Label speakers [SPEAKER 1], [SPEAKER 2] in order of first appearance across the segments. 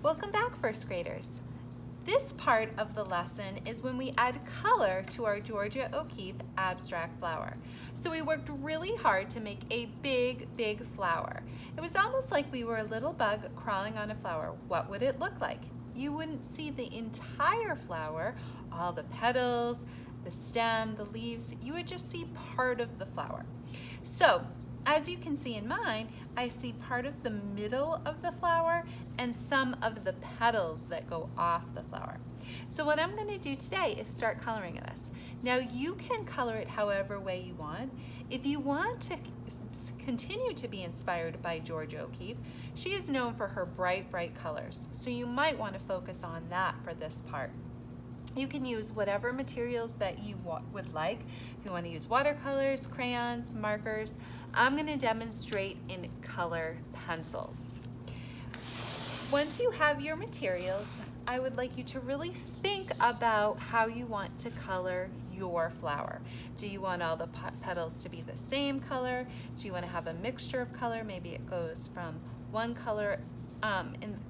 [SPEAKER 1] Welcome back, first graders. This part of the lesson is when we add color to our Georgia O'Keeffe abstract flower. So we worked really hard to make a big flower. It was almost like we were a little bug crawling on a flower. What would it look like? You wouldn't see the entire flower, all the petals, the stem, the leaves. You would just see part of the flower. So as you can see in mine, I see part of the middle of the flower and some of the petals that go off the flower. So what I'm going to do today is start coloring this. Now you can color it however way you want. If you want to continue to be inspired by Georgia O'Keeffe, she is known for her bright colors. So you might want to focus on that for this part. You can use whatever materials that you would like. If you want to use watercolors, crayons, markers, I'm going to demonstrate in color pencils. Once you have your materials, I would like you to really think about how you want to color your flower. Do you want all the petals to be the same color? Do you want to have a mixture of color? Maybe it goes from one color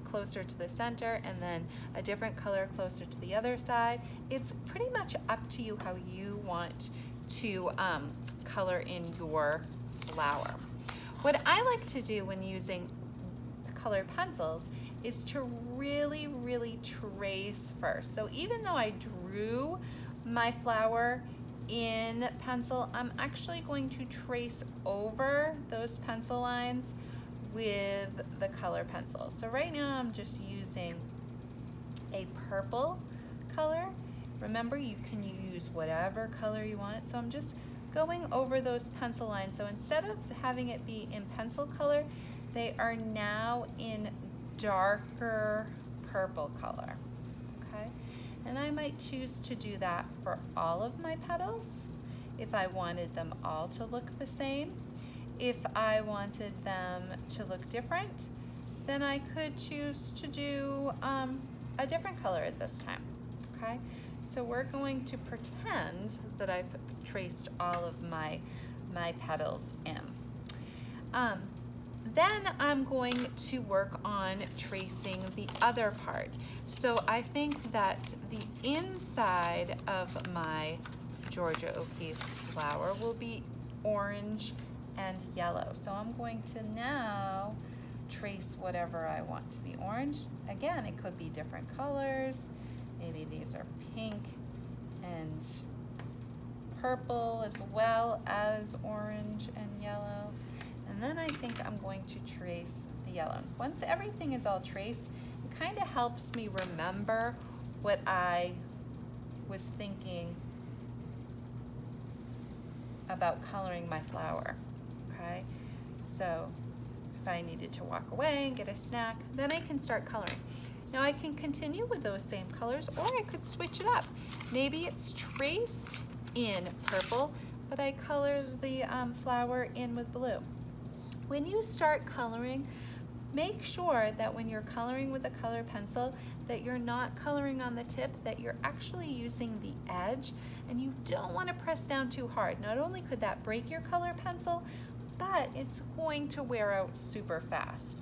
[SPEAKER 1] closer to the center and then a different color closer to the other side. It's pretty much up to you how you want to color in your flower. What I like to do when using color pencils is to really trace first. So even though I drew my flower in pencil, I'm actually going to trace over those pencil lines with the color pencil. So right now I'm just using a purple color. Remember, you can use whatever color you want. So I'm just going over those pencil lines. So instead of having it be in pencil color, they are now in darker purple color, okay? And I might choose to do that for all of my petals if I wanted them all to look the same. If I wanted them to look different, then I could choose to do a different color at this time, okay? So we're going to pretend that I've traced all of my petals in. Then I'm going to work on tracing the other part. So I think that the inside of my Georgia O'Keeffe flower will be orange and yellow. So I'm going to now trace whatever I want to be orange. Again, it could be different colors. Maybe these are pink and purple as well as orange and yellow. And then I think I'm going to trace the yellow. Once everything is all traced, it kind of helps me remember what I was thinking about coloring my flower. Okay, so if I needed to walk away and get a snack, then I can start coloring. Now I can continue with those same colors, or I could switch it up. Maybe it's traced in purple, but I color the flower in with blue. When you start coloring, make sure that when you're coloring with a color pencil that you're not coloring on the tip, that you're actually using the edge, and you don't want to press down too hard. Not only could that break your color pencil, but it's going to wear out super fast.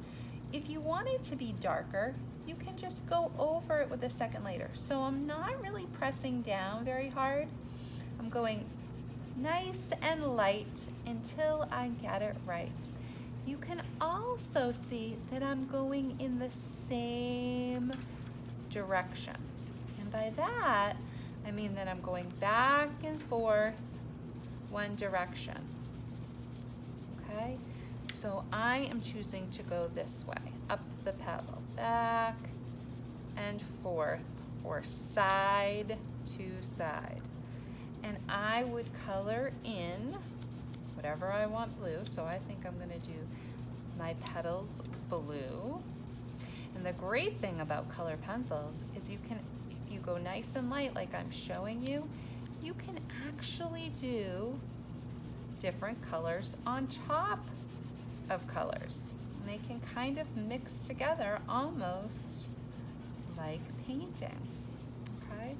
[SPEAKER 1] If you want it to be darker, you can just go over it with a second layer. So I'm not really pressing down very hard. I'm going nice and light until I get it right. You can also see that I'm going in the same direction. And by that, I mean that I'm going back and forth one direction. Okay, so I am choosing to go this way, up the petal, back and forth, or side to side. And I would color in whatever I want blue, so I think I'm gonna do my petals blue. And the great thing about color pencils is you can, if you go nice and light like I'm showing you, you can actually do different colors on top of colors. And they can kind of mix together almost like painting, okay?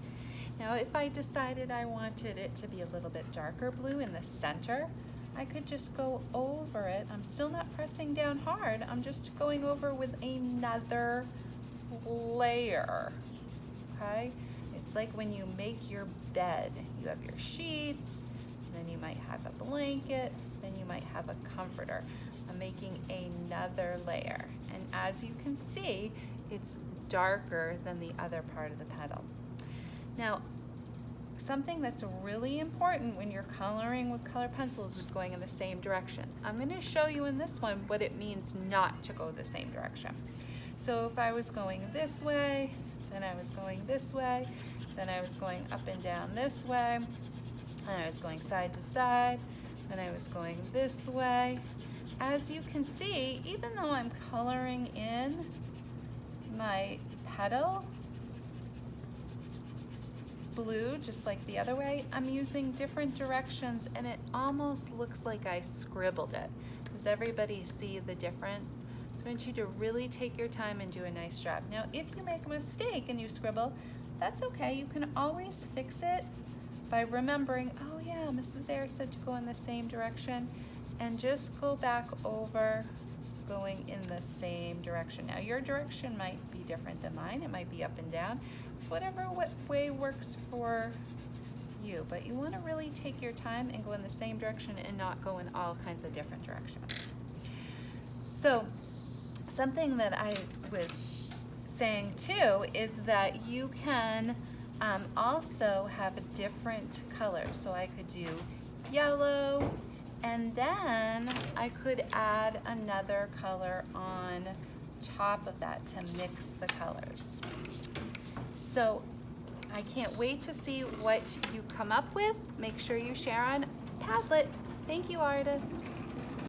[SPEAKER 1] Now if I decided I wanted it to be a little bit darker blue in the center, I could just go over it. I'm still not pressing down hard. I'm just going over with another layer, okay? It's like when you make your bed. You have your sheets, then you might have a blanket, then you might have a comforter. I'm making another layer, and as you can see, it's darker than the other part of the petal. Now, something that's really important when you're coloring with color pencils is going in the same direction. I'm going to show you in this one what it means not to go the same direction. So if I was going this way, then I was going this way, then I was going up and down this way, and I was going side to side, then I was going this way. As you can see, even though I'm coloring in my petal blue, just like the other way, I'm using different directions, and it almost looks like I scribbled it. Does everybody see the difference? So I want you to really take your time and do a nice job. Now, if you make a mistake and you scribble, that's okay. You can always fix it by remembering, oh yeah, Mrs. Ayers said to go in the same direction, and just go back over going in the same direction. Now, your direction might be different than mine. It might be up and down. It's whatever way works for you, but you want to really take your time and go in the same direction and not go in all kinds of different directions. So something that I was saying too is that you can also have a different color. So I could do yellow, and then I could add another color on top of that to mix the colors. So I can't wait to see what you come up with. Make sure you share on Padlet. Thank you, artists.